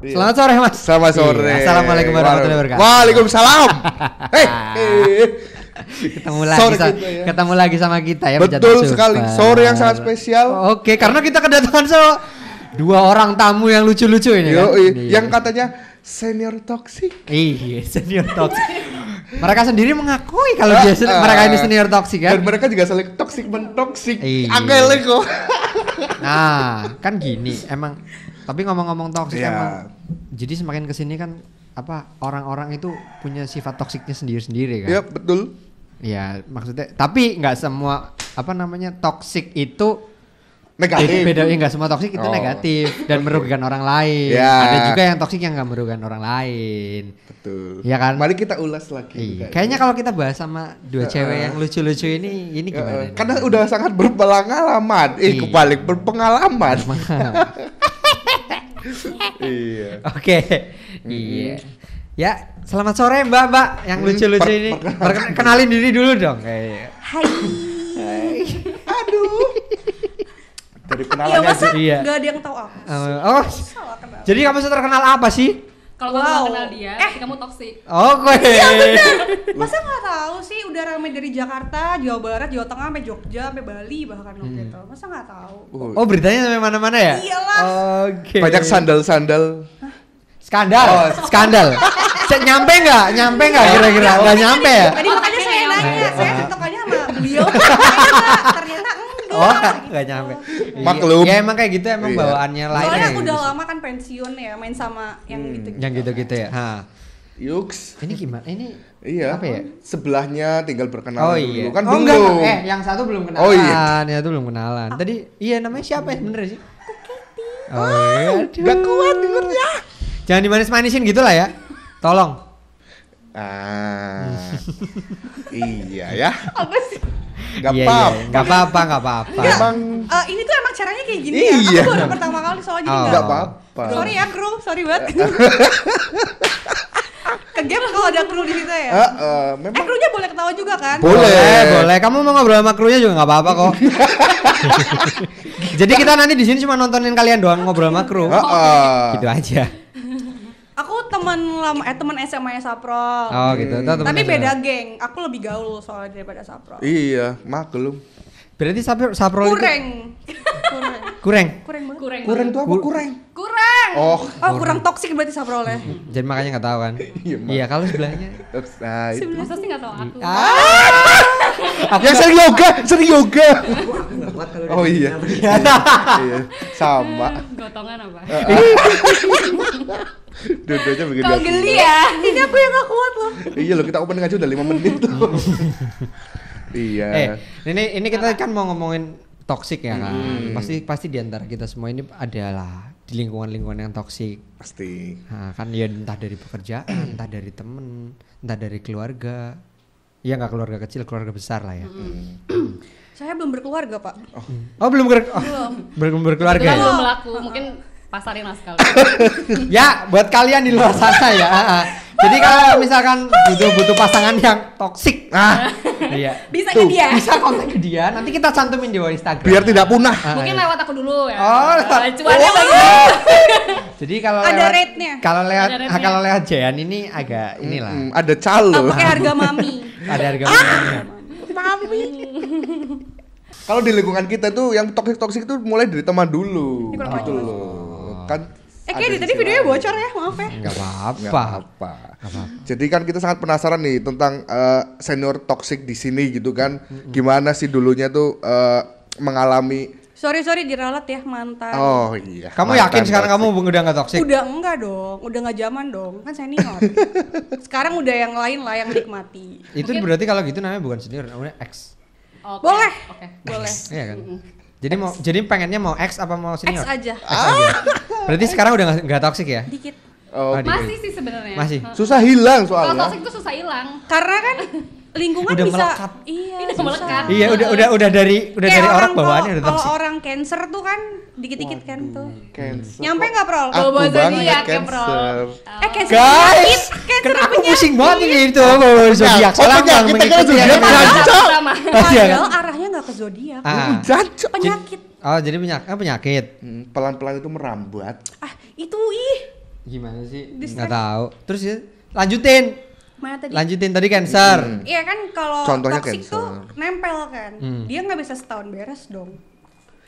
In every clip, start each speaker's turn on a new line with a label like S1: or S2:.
S1: Selamat sore Mas.
S2: Selamat sore.
S1: Assalamualaikum warahmatullahi wabarakatuh.
S2: Waalaikumsalam.
S1: Ketemu lagi sama kita ya.
S2: Betul sekali. Sore yang sangat spesial.
S1: Oke, karena kita kedatangan dua orang tamu yang lucu-lucu ini.
S2: Yang katanya senior toksik.
S1: Iya, senior toksik. Mereka sendiri mengakui kalau mereka ini senior toksik kan.
S2: Dan mereka juga saling toksik mentoksik.
S1: Iya.
S2: Kok.
S1: Nah, kan gini emang. Tapi ngomong-ngomong toksik emang. Jadi semakin kesini kan orang-orang itu punya sifat toksiknya sendiri-sendiri kan.
S2: Iya, betul.
S1: Ya maksudnya. Tapi nggak semua toksik itu
S2: negatif.
S1: Beda, nggak semua toksik itu negatif dan merugikan orang lain. Ada juga yang toksik yang nggak merugikan orang lain.
S2: Betul.
S1: Ya kan.
S2: Mari kita ulas lagi.
S1: Kayaknya kalau kita bahas sama dua cewek yang lucu-lucu ini gimana?
S2: Karena udah sangat berpengalaman. Kebalik berpengalaman. Iya.
S1: Oke. Iya. Ya, selamat sore Mbak yang lucu-lucu ini. Kenalin diri dulu dong.
S3: Hai.
S2: Aduh. Dari kenalannya
S3: masa gak ada yang tahu aku.
S1: Jadi kamu terkenal apa sih?
S4: Kalau kamu gak kenal dia, kamu toksik.
S3: Iya benar. Masa gak tahu sih, udah ramai dari Jakarta, Jawa Barat, Jawa Tengah, sampai Jogja, sampai Bali bahkan gitu. Masa gak tahu?
S1: Oh, beritanya sampai mana-mana ya?
S3: Iyalah.
S1: Oke.
S2: Banyak sandal-sandal.
S1: Skandal. Nyampe nggak kira-kira? Nggak nyampe ya?
S3: Tadi makanya saya nanya, saya tiktokannya sama beliau. Ternyata
S1: nggak nyampe.
S2: Maklum.
S1: Ya emang kayak gitu bawaannya lain.
S3: Soalnya aku udah lama kan pensiun ya, main sama yang gitu.
S1: Yang gitu-gitu ya.
S2: Yuks.
S1: Ini gimana? Ini
S2: iya.
S1: apa ya?
S2: Sebelahnya tinggal perkenalan dulu. Kan
S1: belum.
S2: Enggak.
S1: Yang satu belum kenalan.
S2: Oh iya.
S1: Yang satu belum kenalan. Tadi namanya siapa ya sebenarnya sih?
S2: Gak kuat dengernya.
S1: Jangan dimanis-manisin gitu lah ya. Tolong.
S2: Iya ya.
S3: Apa sih?
S1: Gak apa-apa.
S3: Emang ini tuh emang caranya kayak gini
S2: ya.
S3: Aku baru pertama kali soalnya jadi
S2: gak apa-apa.
S3: Sorry ya kru, sorry banget. Kegep kalau ada kru di situ ya. Krunya boleh ketawa juga kan?
S1: Boleh. Kamu mau ngobrol sama krunya juga nggak apa-apa kok. Jadi kita nanti di sini cuma nontonin kalian doang ngobrol sama kru. Gitu aja.
S3: Aku teman SMA-nya Saprol.
S1: Oh gitu.
S3: Tapi beda geng. Aku lebih gaul soalnya daripada Saprol.
S2: Iya, maklum.
S1: Berarti Saprol
S3: Kurang
S2: itu apa kurang?
S3: Kurang toksik berarti Saprolnya.
S1: Jadi makanya nggak tahu kan? Iya, kalau sebelahnya.
S4: Masa sih nggak tahu aku.
S2: Yang sering yoga. Oh iya. Sama.
S4: Gotongan apa?
S2: Dua-duanya begitu.
S4: Kau geli ya?
S3: Ini aku yang gak kuat loh.
S2: Iya loh, kita opening aja udah 5 menit loh. Iya.
S1: Ini kita kan mau ngomongin toksik ya kan. Pasti di antara kita semua ini adalah di lingkungan yang toksik.
S2: Pasti.
S1: Nah, kan ya entah dari pekerjaan, entah dari temen, entah dari keluarga. Ya nggak keluarga kecil, keluarga besar lah ya.
S3: Saya belum berkeluarga, Pak.
S1: Belum berkeluarga.
S4: Kita belum melaku, mungkin pasarin lah sekali.
S1: Ya, buat kalian di luar sana ya. Jadi kalau misalkan butuh pasangan yang toksik, iya.
S3: Bisa ke dia.
S1: Bisa kontak ke dia. Nanti kita cantumin di Instagram.
S2: Biar tidak punah.
S4: Mungkin lewat aku dulu ya.
S1: Cuannya Jadi kalau
S3: ada rate-nya.
S1: Kalau lewat Jayan ini agak inilah.
S2: Ada calo.
S3: Pakai harga mami.
S1: Ada harga mami.
S3: Mami.
S2: Kalau di lingkungan kita tuh yang toksik tuh mulai dari teman dulu. Gitu loh. Kan
S3: kayaknya tadi videonya bocor ya, maaf ya.
S1: Enggak apa-apa.
S2: Jadi kan kita sangat penasaran nih tentang senior toksik di sini gitu kan. Gimana sih dulunya tuh mengalami.
S3: Sorry diralat ya mantan.
S2: Oh iya.
S1: Kamu yakin sekarang kamu udah enggak toksik?
S3: Udah enggak dong, udah enggak zaman dong. Kan senior. Sekarang udah yang lain lah yang nikmati.
S1: Itu berarti kalau gitu namanya bukan senior, namanya ex.
S3: Boleh.
S1: Iya kan? Jadi pengennya mau X apa mau senior?
S3: X aja.
S1: Berarti sekarang udah nggak toksik ya?
S3: Dikit.
S4: Masih sih sebenarnya.
S1: Masih.
S2: Susah hilang soalnya.
S4: Kalau toksik itu susah hilang.
S3: Karena kan lingkungan
S1: udah
S3: bisa
S1: melekat.
S3: Iya,
S4: ini melekat.
S1: Iya, udah dari orang bawaannya udah toksik.
S3: Kalau orang cancer tuh kan dikit-dikit kan tuh.
S2: Cancer.
S3: Nyampe enggak, Prol?
S2: Aku banget
S4: Cancer.
S3: Cancer.
S1: Guys, kan aku pusing banget ini itu zodiak. Soalnya
S2: kita zodiak
S3: Padahal arahnya enggak ke zodiak. Penyakit.
S1: Oh, jadi penyakit.
S2: Pelan-pelan itu merambat.
S3: Itu
S1: Gimana sih?
S3: Distract.
S1: Nggak tahu. Terus ya lanjutin.
S3: Mana tadi?
S1: Lanjutin tadi cancer.
S3: Iya kan kalau
S2: Contohnya
S3: toxic
S2: cancer.
S3: tuh nempel kan. Dia nggak bisa setahun beres dong.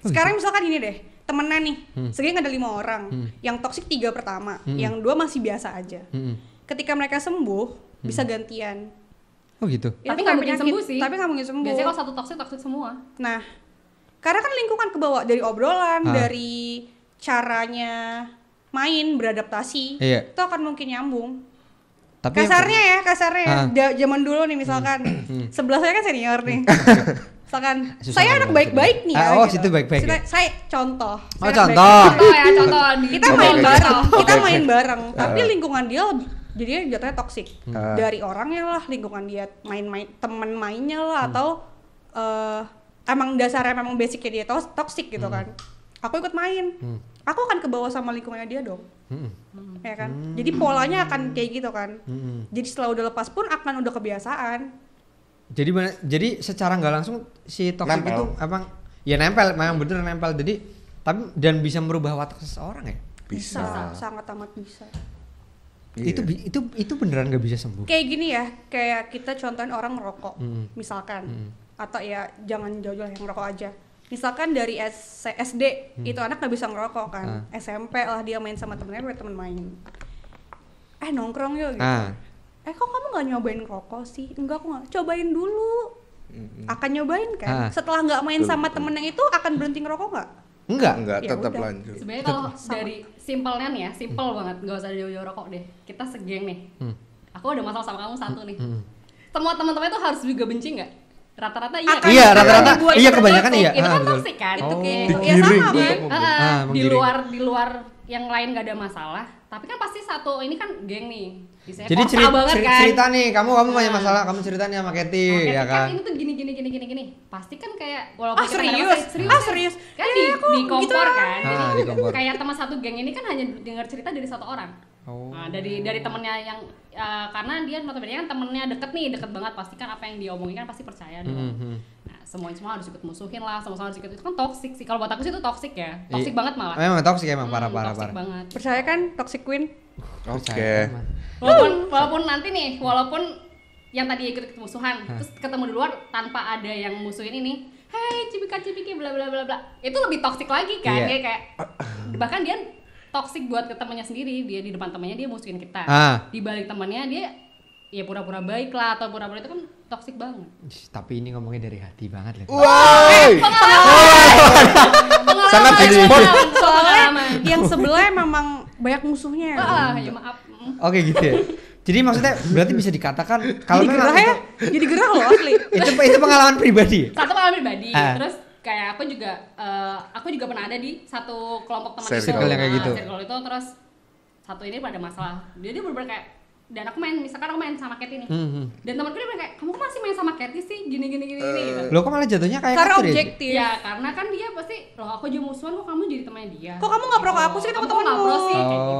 S3: Sekarang misalkan gini deh, temennya nih, segini ada 5 orang. Yang toxic 3 pertama, yang 2 masih biasa aja. Ketika mereka sembuh, bisa gantian.
S1: Oh gitu.
S3: Itu
S4: Tapi
S3: kayak
S4: nggak mungkin
S3: penyakit,
S4: sembuh sih.
S3: Tapi nggak mungkin sembuh.
S4: Biasanya kalau satu toxic semua.
S3: Nah, karena kan lingkungan ke bawah dari obrolan, dari caranya main, beradaptasi,
S1: Iya.
S3: itu akan mungkin nyambung.
S1: Tapi
S3: Kasarnya ya,
S1: Ah.
S3: zaman dulu nih misalkan, sebelah saya kan senior nih. Misalkan,
S1: Susah
S3: saya
S1: ngomong
S3: anak baik-baik nih ya.
S1: oh, situ baik-baik ya?
S3: Saya contoh.
S1: Oh,
S3: saya anak
S1: contoh.
S3: baik-baik.
S4: Contoh ya, contoh di
S3: Kita
S2: Oke,
S3: main
S2: oke.
S3: bareng,
S2: Oke,
S3: kita
S2: oke.
S3: main bareng, tapi lingkungan dia jadinya jatuhnya toksik. Dari orangnya lah, lingkungan dia main-main, temen mainnya lah, atau emang dasarnya memang basicnya dia toksik gitu kan. Aku ikut main, aku akan kebawa sama lingkungannya dia dong. Ya kan, jadi polanya akan kayak gitu kan. Jadi setelah udah lepas pun akan udah kebiasaan.
S1: Jadi secara nggak langsung si toxic
S2: Nempel.
S1: itu emang ya nempel, memang bener nempel. Jadi tapi dan bisa merubah watak seseorang ya.
S2: Bisa.
S3: Sangat amat bisa.
S2: Iya.
S1: Itu beneran nggak bisa sembuh.
S3: Kayak gini ya, kayak kita contohin orang ngerokok, misalkan, atau ya jangan jauh-jauh yang ngerokok aja. Misalkan dari SD itu anak nggak bisa ngerokok kan, SMP lah dia main sama temennya, temen main. Nongkrong yuk gitu. Kok kamu nggak nyobain rokok sih? Enggak, aku nggak. Cobain dulu. Akan nyobain kan. Setelah nggak main sama temen yang itu akan berhenti ngerokok nggak?
S2: Enggak,
S3: Ya
S2: tetap
S3: udah.
S2: lanjut.
S4: Sebenarnya kalau dari simpelnya nih ya, simpel banget, nggak usah jauh-jauh rokok deh. Kita segeng nih. Aku ada masalah sama kamu satu nih. Semua teman-temannya tuh harus juga benci nggak? Rata-rata iya kan?
S1: Iya, rata-rata
S3: dibuat
S1: iya
S3: seperti
S1: kebanyakan
S3: itu.
S1: iya.
S4: Itu kan
S1: betul.
S4: toxic kan?
S3: Itu
S1: Oh.
S3: kayak ya
S2: Digiring
S3: sama
S2: tuh.
S3: kan.
S4: Di
S1: menggiring.
S4: luar yang lain gak ada masalah, tapi kan pasti satu ini kan geng nih. Biasanya
S1: Jadi
S4: kota banget kan.
S1: cerita nih, kamu banyak masalah, kamu cerita nih sama Katy,
S4: Oke,
S1: ya kan?
S4: ini tuh gini. Pasti kan kayak walaupun kita nggak ada
S3: Serius?
S4: masalah,
S3: Serius?
S4: Kan
S3: Ya, kok
S4: di kompor
S3: gitu
S4: kan. Jadi
S1: di kompor.
S4: kayak teman satu geng ini kan hanya dengar cerita dari satu orang.
S1: Oh.
S4: Nah, dari temennya yang karena dia notabene kan temennya deket banget, pasti kan apa yang diomongin kan pasti percaya dong. Nah, semua harus ikut musuhin lah, sama harus ikut, itu kan toxic sih. Kalau buat aku sih itu toxic ya, toxic banget malah.
S1: Memang toxic emang parah.
S4: Toxic banget.
S3: Percaya kan toxic queen?
S2: Oke.
S4: Walaupun nanti nih, walaupun yang tadi ikut musuhan, terus ketemu di luar tanpa ada yang musuhin ini, hey cipika-cipiki bla bla bla bla, itu lebih toxic lagi kan?
S1: Iya.
S4: Dia kayak bahkan dia toxic buat ke temannya sendiri, dia di depan temannya dia musuhin kita, di balik temannya dia ya pura-pura baik lah atau pura-pura, itu kan toxic banget.
S1: Tapi ini ngomongnya dari hati banget loh.
S2: Woi. Sangat ekspor.
S3: Soalnya yang sebelah memang banyak musuhnya.
S4: Ya maaf.
S1: Oke gitu ya. Jadi maksudnya berarti bisa dikatakan kalau
S3: Jadi
S1: memang
S3: gerah ya? Jadi gerah loh asli.
S1: itu pengalaman pribadi.
S4: Satu pengalaman pribadi,
S1: Ah.
S4: terus kayak aku juga pernah ada di satu kelompok teman itu.
S1: Circle yang kayak gitu.
S4: Circle itu, terus satu ini pada masalah. Dia bener-bener kayak, dan aku main sama Katy nih. Dan temanku dia bilang kayak, kamu kok masih main sama Katy sih? Gini gitu.
S1: Lo kok malah jatuhnya kayak
S3: Karena
S1: Katy ya?
S3: objektif.
S4: Ya karena kan dia pasti, loh aku juga musuhan, kok kamu jadi temannya dia?
S3: Kok kamu nggak pro ke aku sih, kita
S4: Kamu
S3: temenmu.
S4: nggak pro sih? Kayak gitu.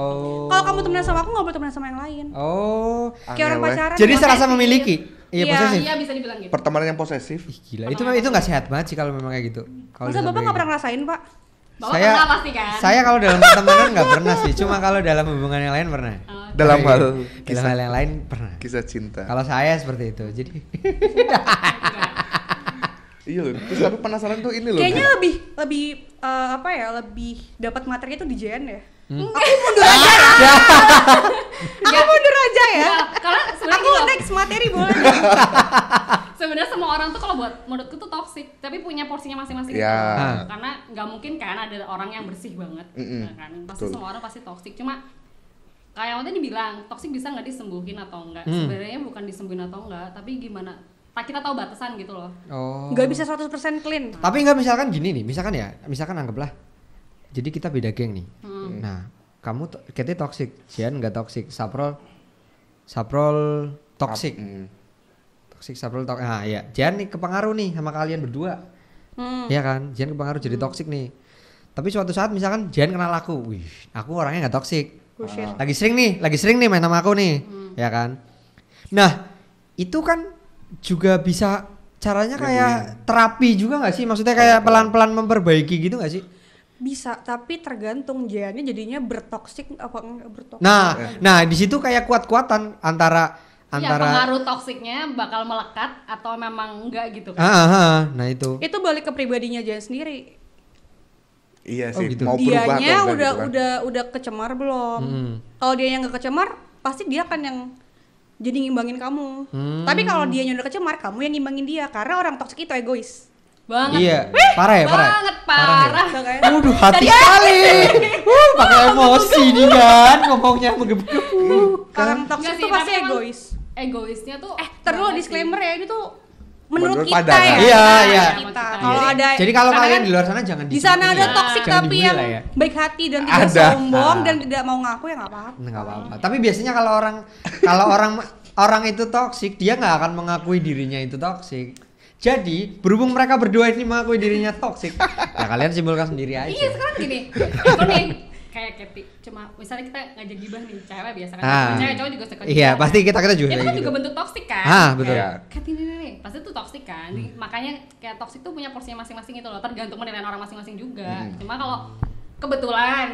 S3: Kalau kamu temenan sama aku nggak boleh temenan sama yang lain.
S1: Oh.
S3: Kayak orang
S2: Angel,
S3: pacaran.
S1: Jadi
S3: posesif.
S1: serasa memiliki. Iya,
S3: Iya.
S1: posesif.
S4: Iya bisa dibilang gitu.
S2: Pertemanan yang posesif.
S1: Ih, gila. Itu nggak sehat banget sih kalau memang kayak gitu. Kalau
S3: Masa
S1: udah
S3: bapak
S1: sampai
S3: nggak pernah ngerasain pak?
S4: Bapak pernah pasti kan?
S1: Saya kalau dalam pertemanan nggak pernah sih. Cuma kalau dalam hubungan yang lain pernah.
S2: Dalam hal
S1: Dalam hal yang lain pernah.
S2: kisah cinta.
S1: Kalau saya seperti itu. Jadi
S2: Iya loh. Terus tapi penasaran tuh ini loh.
S3: Kayaknya lebih apa ya, lebih dapat materi itu di JN ya. Aku mundur aja ya.
S4: Karena sebenarnya
S3: Aku
S4: gini loh,
S3: next materi boleh.
S4: sebenarnya semua orang tuh kalau buat menurutku tuh toxic, tapi punya porsinya masing-masing
S2: Ya.
S4: gitu. Karena nggak mungkin kan ada orang yang bersih banget, ya kan? Pasti
S2: Betul.
S4: semua orang pasti toxic. Cuma kayak yang tadi dibilang, toxic bisa nggak disembuhin atau enggak? Sebenarnya bukan disembuhin atau enggak, tapi gimana? Kita tahu batasan gitu loh.
S1: oh.
S3: Nggak bisa 100% clean.
S1: Tapi nggak misalkan gini nih, misalkan anggaplah. Jadi kita beda geng nih. Nah, kamu Katy toxic, Jian nggak toxic, Saprol toxic. Toxic Saprol toxic. Nah, iya. Jian nih kepengaruh nih sama kalian berdua. Iya kan? Jian kepengaruh jadi toxic nih. Tapi suatu saat misalkan Jian kenal aku, wih, aku orangnya nggak toxic.
S3: Bullshit.
S1: Lagi sering nih main sama aku nih, ya kan? Nah, itu kan juga bisa caranya kayak terapi juga nggak sih? Maksudnya kayak pelan-pelan memperbaiki gitu nggak sih?
S3: Bisa, tapi tergantung Jiannya jadinya bertoksik apa enggak bertoksik.
S1: Nah di situ kayak kuat-kuatan antara
S4: pengaruh toksiknya bakal melekat atau memang enggak gitu kan.
S1: Nah itu
S3: Balik ke pribadinya Jian sendiri.
S2: Iya
S1: Oh,
S2: sih,
S1: gitu.
S2: mau berubah
S3: Dianya
S2: atau enggak gitu kan.
S3: udah kecemar belum? Kalau dia yang nggak kecemar, pasti dia akan yang jadi ngimbangin kamu. Tapi kalau dia yang udah kecemar, kamu yang ngimbangin dia karena orang toksik itu egois.
S4: Banget.
S1: iya parah ya
S4: Banget parah.
S1: Waduh hati sekali pakai emosi nih kan ngomongnya menggebu-gebu
S3: Orang toksik
S4: Enggak
S3: itu
S4: sih,
S3: pasti
S4: tapi emang
S3: egois.
S4: Egoisnya tuh
S3: Terus
S4: banget
S3: disclaimer
S4: sih.
S3: ya, ini tuh menurut
S2: Menurut
S3: kita
S2: pandangan.
S3: ya.
S1: Iya, iya.
S3: Kita.
S4: Jadi-
S3: Kalau ada
S1: jadi kalau
S3: karena
S1: kalian
S3: kan
S1: di luar sana jangan
S3: di sana ada
S1: ya.
S3: toksik
S1: Jangan
S3: tapi
S1: dibully
S3: yang
S1: lah ya.
S3: baik hati dan tidak
S2: Ada.
S3: sombong dan tidak mau ngaku ya nggak apa-apa.
S1: Nggak apa-apa. Tapi biasanya kalau orang itu toksik, dia nggak akan mengakui dirinya itu toksik. Jadi berhubung mereka berdua ini mengakui dirinya toksik, ya kalian simpulkan sendiri aja.
S4: Iya sekarang gini, aku nih kayak Keti, cuma misalnya kita ngajak gibah nih, cewek biasa kan, cewek cowok juga suka
S1: Iya,
S4: gibah,
S1: pasti kita juga
S4: itu
S1: kayak
S4: kan
S1: gitu.
S4: juga bentuk toksik kan.
S1: Betul.
S2: Iya.
S4: Keti nih, pasti tuh toksik kan. Makanya kayak toksik tuh punya porsinya masing-masing gitu loh, tergantung penilaian orang masing-masing juga. Cuma kalau kebetulan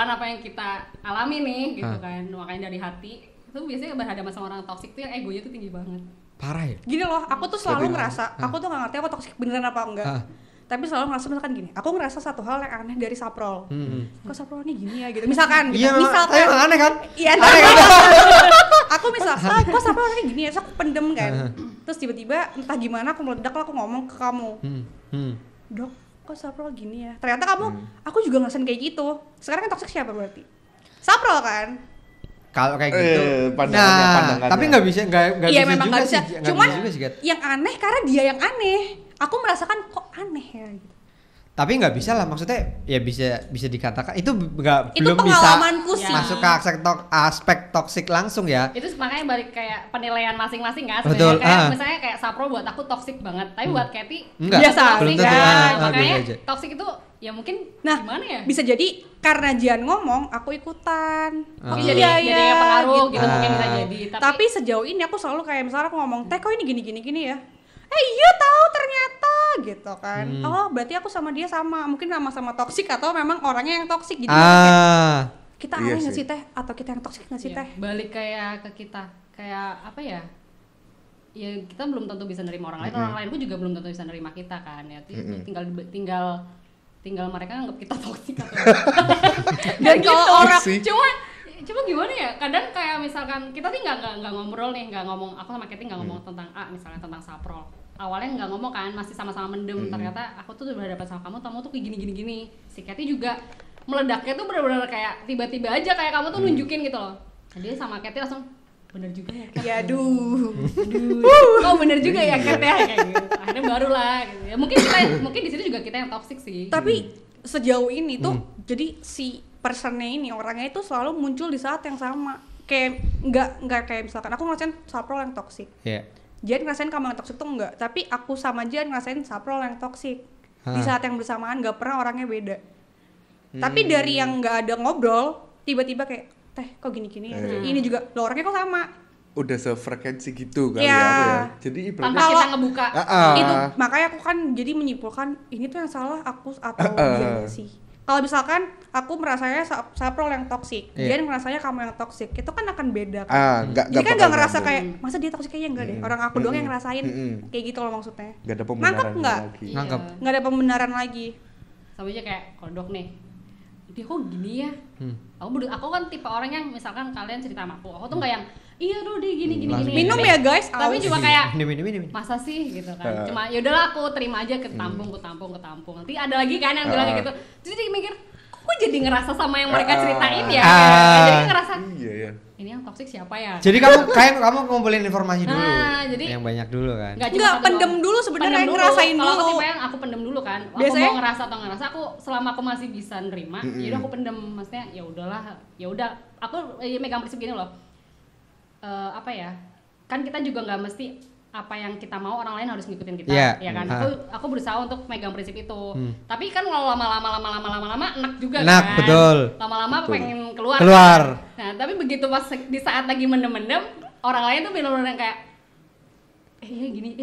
S4: apa yang kita alami nih gitu kan, makanya dari hati itu biasanya berhadapan sama orang toksik tuh yang egonya tuh tinggi banget.
S1: Parah ya.
S3: Gini loh, aku tuh selalu ngerasa, aku tuh nggak ngerti aku toksik beneran apa enggak. Tapi selalu ngerasa misalkan gini, aku ngerasa satu hal yang aneh dari Saprol. Kok Saprol ini gini ya gitu. Misalkan, gitu.
S1: Iya, tapi emang aneh kan?
S3: Iya,
S1: Aneh kan?
S3: aku misalkan, kok Saprol ini gini ya, terus aku pendem kan. Terus tiba-tiba entah gimana aku meledak lah, aku ngomong ke kamu. Dok, kok Saprol gini ya? Ternyata kamu, aku juga ngerasain kayak gitu. Sekarang yang toksik siapa berarti? Saprol kan?
S1: Kalau kayak gitu,
S2: pandangannya.
S1: tapi nggak bisa, nggak
S3: Iya
S1: bisa
S3: memang
S1: juga
S3: nggak bisa.
S1: sih.
S3: Cuman
S1: Juga sih, Gat.
S3: yang aneh karena dia yang aneh. Aku merasakan kok aneh ya. Gitu.
S1: Tapi nggak bisa lah, maksudnya ya bisa dikatakan itu
S3: Itu
S1: belum bisa
S3: pengalamanku sih.
S1: masuk ke aspek toksik langsung ya.
S4: Itu makanya balik kayak penilaian masing-masing kan
S1: Betul,
S4: sebenarnya kayak misalnya kayak Saprol buat aku toksik banget tapi buat Katy
S1: Enggak,
S3: biasa,
S1: belum
S4: toksik
S1: tentu.
S4: kan.
S1: Biasa
S4: Makanya
S1: aja.
S4: toksik itu ya mungkin
S3: Nah,
S4: gimana ya
S3: bisa jadi karena Jian ngomong, aku ikutan.
S4: Mungkin jadi kayak pengaruh gitu mungkin bisa jadi
S3: Tapi sejauh ini aku selalu kayak misalnya aku ngomong, "Teh, kok ini gini ya?" Iya tahu ternyata gitu kan. Oh, berarti aku sama dia sama. Mungkin sama-sama toksik atau memang orangnya yang toksik gitu. Kita
S2: Iya
S3: aneh nggak
S2: sih.
S3: sih Teh? Atau kita yang toksik nggak sih
S4: Iya,
S3: Teh?
S4: balik kayak ke kita kayak apa ya kita belum tentu bisa nerima orang lain orang lain pun juga belum tentu bisa nerima kita kan ya tinggal mereka anggap kita toksik atau
S3: Dan kalau orang
S2: sih.
S4: cuma gimana ya kadang kayak misalkan kita nih nggak ngobrol nih nggak ngomong aku sama Katy nggak ngomong tentang misalnya tentang Saprol awalnya nggak ngomong kan masih sama-sama mendem ternyata aku tuh berhadapan sama kamu tuh kayak gini si Katy juga meledaknya tuh benar-benar kayak tiba-tiba aja kayak kamu tuh nunjukin gitu loh dia sama Katy langsung bener juga ya Kat.
S3: ya aduh.
S4: Oh bener juga ya Kat ya kayak gitu akhirnya barulah gitu ya mungkin di sini juga kita yang toxic sih
S3: Tapi sejauh ini tuh jadi si personnya ini orangnya itu selalu muncul di saat yang sama. Kayak nggak kayak misalkan aku ngerasain Saprol yang toksik.
S1: Iya.
S3: Jian ngerasain kamu yang toksik tuh enggak, tapi aku sama Jian ngerasain Saprol yang toksik. Di saat yang bersamaan nggak pernah orangnya beda. Tapi dari yang nggak ada ngobrol, tiba-tiba kayak Teh kok gini-gini ya. Ini juga lo orangnya kok sama.
S2: Udah sefrekuensi gitu kali
S3: Ya.
S2: ya apa ya. Jadi
S4: tanpa
S2: ibaratnya
S4: kita ngebuka
S3: Itu makanya aku kan jadi menyimpulkan ini tuh yang salah aku atau Jian sih. Kalau misalkan aku merasanya Saprol yang toksik, Jian merasanya kamu yang toksik, itu kan akan beda kan. Jadi kan
S2: bakal
S3: nggak ngerasa
S2: nyambung.
S3: kayak masa dia toksik kayaknya enggak deh. Orang aku doang yang ngerasain kayak gitu loh maksudnya.
S2: Nggak ada
S3: Nangkep
S2: pembenaran
S3: nggak?
S2: lagi.
S1: Nangkep.
S3: Nggak ada pembenaran lagi.
S4: sama aja kayak kodok nih dia kok gini ya aku kan tipe orang yang misalkan kalian cerita sama aku tuh nggak yang iya tuh dia gini
S3: Minum
S4: Tapi-
S3: ya guys.
S4: tapi
S3: aus.
S4: cuma kayak
S1: Minum.
S4: masa sih gitu kan cuma yaudahlah aku terima aja ketampung nanti ada lagi kan yang bilang kayak gitu terus dia mikir kok jadi ngerasa sama yang mereka ceritain ya jadi ngerasa
S2: Iya ya.
S4: ini yang toksik siapa ya
S1: Jadi kamu ngumpulin informasi dulu.
S4: Nah, jadi-
S1: yang banyak dulu kan.
S4: Nggak cuma
S3: Enggak,
S4: satu
S3: pendem
S4: doang.
S3: dulu sebenarnya,
S4: Pendem dulu.
S3: ngerasain
S4: Kalau aku
S3: dulu.
S4: tipe yang aku pendem dulu kan.
S3: Biasanya-
S4: Aku mau ngerasa atau nggak ngerasa, aku selama aku masih bisa nerima, ya udah aku pendem. Maksudnya ya udahlah, ya udah. Aku megang prinsip gini loh. Apa ya? Kan kita juga nggak mesti apa yang kita mau orang lain harus ngikutin kita,
S1: Iya.
S4: ya kan? Aku berusaha untuk megang prinsip itu. Tapi kan kalau lama-lama enak juga
S1: Enak,
S4: kan.
S1: betul.
S4: Lama-lama pengen keluar.
S1: Keluar.
S4: Kan? Nah, tapi begitu pas di saat lagi mendem-mendem, orang lain tuh bener-bener kayak gini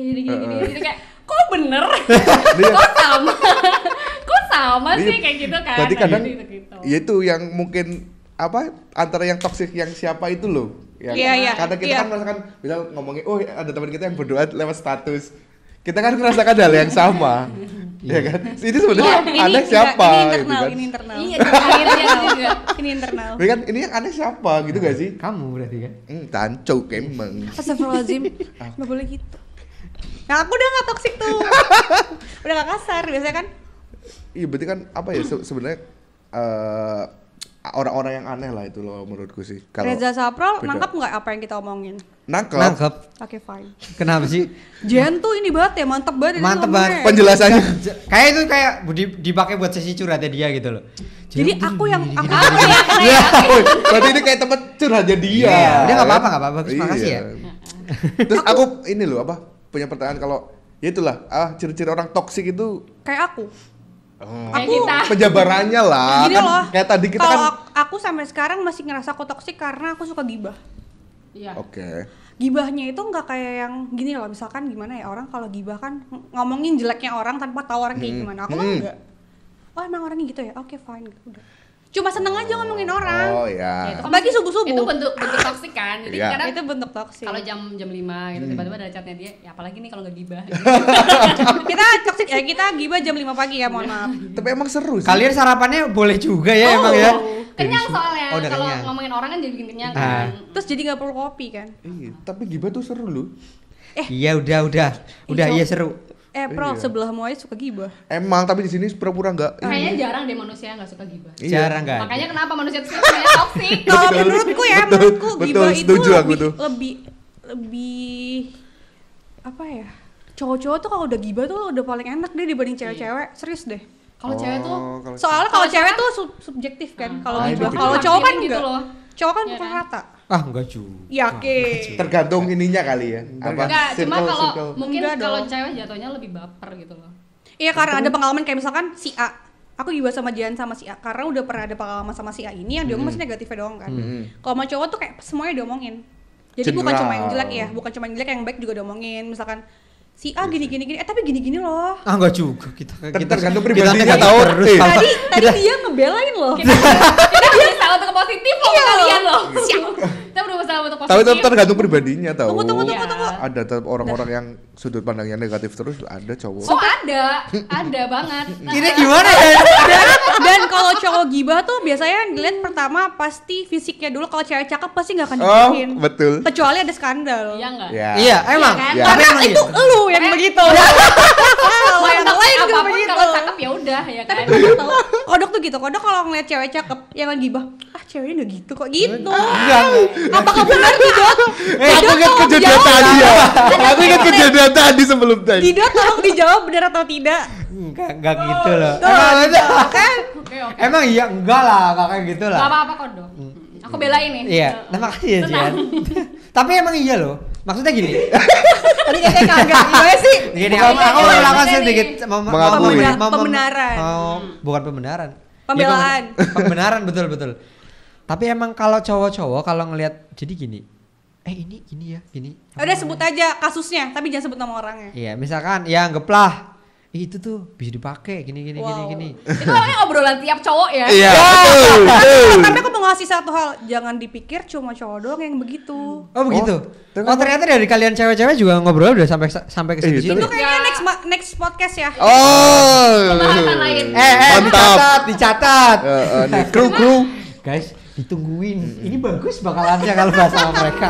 S4: kayak kok bener kok sama
S2: Iya.
S4: sih kayak gitu kan.
S2: Berarti kadang
S4: gitu.
S2: ya itu yang mungkin apa antara yang toksik yang siapa itu loh. Yang
S3: Iya.
S2: kadang kita
S3: Iya.
S2: kan merasakan bisa ngomongin, oh ada teman kita yang berdoa lewat status. Kita kan merasakan hal yang sama. Ya kan? Ini sebenarnya aneh siapa
S3: Ini
S2: gitu
S3: internal,
S2: kan.
S3: ini internal.
S4: Iya, akhirnya juga.
S3: Ini internal.
S2: Ya kan ini yang aneh siapa gitu gak sih?
S1: Kamu berarti kan?
S2: Tancuk emang.
S3: Astagfirullahaladzim, nggak boleh gitu. Nah aku udah nggak toksik tuh, udah nggak kasar biasanya kan.
S2: Iya berarti kan apa ya sebenarnya orang-orang yang aneh lah itu loh menurutku sih. Kalau
S3: Reza Saprol
S2: beda.
S3: nangkap nggak apa yang kita omongin?
S2: nangkep.
S3: Oke fine.
S1: Kenapa sih?
S3: Jen tuh ini banget ya, mantep banget. ini
S1: Mantep
S3: ngomongnya.
S1: banget.
S2: Penjelasannya.
S1: Kayak itu kayak dipakai buat sesi curhatnya dia gitu loh.
S3: Jadi aku yang aku
S2: Ya, woi, berarti ini kayak temen curhatnya dia.
S1: Iya, udah nggak
S2: kan?
S1: apa-apa, nggak apa-apa. Bagus, makasih ya.
S2: Terus aku ini loh apa punya pertanyaan kalau ya itulah ciri-ciri orang toksik itu
S3: kayak aku.
S4: Kayak
S3: Aku
S4: kita.
S2: penjabarannya lah.
S3: Gini
S2: Kan
S3: loh.
S2: kayak tadi kita
S3: kalau
S2: kan.
S3: aku sampai sekarang masih ngerasa aku toksik karena aku suka gibah.
S4: Iya.
S2: Oke.
S3: Gibahnya itu nggak kayak yang gini loh, misalkan gimana ya, orang kalau gibah kan ngomongin jeleknya orang tanpa tahu orang kayak gimana. Aku mah enggak. Oh emang orangnya gitu ya, oke fine, udah. Cuma seneng aja ngomongin orang.
S2: Oh
S4: Ya,
S2: ya.
S4: itu kan
S3: Apalagi
S4: maksud-
S3: subuh-subuh.
S4: Itu bentuk toksik kan. Jadi
S2: Iya.
S4: kadang
S3: Itu bentuk toksik.
S4: kalau jam 5 gitu tiba-tiba ada chatnya dia, ya apalagi nih kalau nggak gibah.
S3: Kita toksik ya, kita gibah jam 5 pagi ya, mohon maaf.
S2: Tapi emang seru sih.
S1: Kalian sarapannya boleh juga ya emang ya.
S4: Kenyang soalnya.
S1: Oh, udah
S4: Kalau
S1: kenyang.
S4: ngomongin orang kan jadi bikin kenyang
S1: Ah.
S4: kan.
S3: Terus jadi nggak perlu kopi kan?
S2: Iya, tapi gibah tuh seru loh.
S1: Iya udah iya seru.
S3: Pro
S2: Iya.
S3: sebelahmu aja suka gibah.
S2: Emang tapi di sini pura-pura enggak.
S4: Kayaknya jarang deh manusia yang nggak suka gibah.
S2: Iya.
S1: Jarang kan?
S4: Makanya kenapa manusia itu sebenarnya toksik.
S3: Kalau menurutku ya,
S2: betul,
S3: menurutku
S2: betul,
S3: gibah itu
S2: setuju aku tuh.
S3: lebih apa ya? Cowok-cowok tuh kalau udah gibah tuh udah paling enak deh dibanding cewek-cewek. Serius deh.
S4: Kalau cewek tuh
S2: kalau-
S3: Soalnya kalau cewek tuh subjektif kan, kalau
S2: Ah,
S3: gibah.
S2: itu
S3: Kalau
S2: bener.
S3: cowok kan
S4: Feeling gitu
S3: enggak.
S4: loh.
S3: Cowok kan
S4: Iya
S3: pukul
S4: kan?
S3: rata.
S1: Ah enggak juga.
S3: Yakin.
S2: tergantung ininya kali ya. Apa?
S4: enggak, cuma
S2: Circle,
S4: kalau
S2: circle.
S4: mungkin
S3: Enggak
S4: kalau
S3: dong.
S4: cewek jatuhnya lebih baper gitu loh.
S3: Iya karena ada pengalaman kayak misalkan si A. Aku gibah sama Jian sama si A karena udah pernah ada pengalaman sama si A ini yang diomong masih negatifnya doang kan. Kalau sama cowok tuh kayak semuanya diomongin. Jadi bukan
S2: General.
S3: cuma yang jelek ya, bukan cuma yang jelek, yang baik juga diomongin. Misalkan si A gini tapi gini loh.
S1: Ah enggak juga kita
S2: Tergantung
S1: kita
S2: pribadinya
S1: negatif
S2: tahu.
S1: terus.
S2: Eh,
S1: Apa?
S3: Tadi dia ngebelain loh.
S4: Kita berusaha untuk ke positif loh
S3: Iya.
S4: kalian loh. Kita berusaha untuk
S2: Tapi
S4: positif.
S2: tetap tergantung pribadinya tahu.
S3: Tunggu.
S4: Iya.
S2: Ada tetap orang-orang yang sudut pandangnya negatif terus ada cowok.
S4: Oh ada banget.
S1: Ini gimana ya?
S3: Dan kalau cowok gibah tuh biasanya yang dilihat pertama pasti fisiknya dulu. Kalau cewek cakep pasti nggak akan
S2: Oh,
S3: digibahin.
S2: betul.
S3: Kecuali ada skandal.
S4: Iya enggak?
S2: Ya.
S1: Iya emang.
S4: kan?
S2: Ya.
S1: Tapi emang
S3: Itu
S1: iya.
S3: elu yang begitu. Kalau yang lain gak
S4: apapun
S3: begitu.
S4: kalau cakep ya udah ya kan.
S3: Kodok tahu. Kodok tuh gitu. Kodok kalau ngeliat cewek cakep yang lagi gibah, ceweknya udah gitu kok gitu.
S1: Enggak.
S3: Apakah benar tidak?
S2: Aku ingat kejadian tadi ya. Aku ingat kejadian tadi sebelum tadi.
S3: Tidak, tolong dijawab benar atau tidak.
S1: Enggak gitu loh.
S3: Tuh,
S1: Emang itu.
S3: kan?
S4: Oke.
S1: Emang iya enggak lah, enggak kayak gitu lah.
S4: Gak apa-apa kok dong. Aku belain nih.
S1: Iya, terima kasih ya Jian. Tapi emang iya loh. Maksudnya gini.
S3: Tadi katanya kagak. Gimana sih?
S1: Gini,
S2: Bukan-
S1: aku
S2: oh,
S1: melakukan
S4: iya,
S1: sedikit
S4: nih.
S2: Mengakui.
S3: Pembenaran.
S1: Bukan pembenaran.
S3: Pembelaan.
S1: Ya, pembenaran betul. Tapi emang kalau cowok-cowok kalau ngelihat jadi gini. Ini gini ya, gini.
S3: Udah sebut aja kasusnya, tapi jangan sebut nama orangnya.
S1: Iya, misalkan ya anggaplah itu tuh bisa dipakai gini.
S3: Wow.
S4: Itu namanya obrolan tiap cowok ya.
S2: Iya, betul.
S3: Tapi aku mau ngasih satu hal, jangan dipikir cuma cowok doang yang begitu.
S1: Oh begitu.
S2: ternyata-
S1: Oh ternyata dari kalian cewek-cewek juga ngobrol udah sampai ke situ.
S2: Tapi-
S3: Itu kayaknya next podcast ya.
S2: Oh.
S4: Pembahasan lain.
S2: Mantap.
S1: dicatat.
S2: Nih, kru.
S1: Guys, ditungguin. Ini bagus bakalannya kalau bahas sama mereka.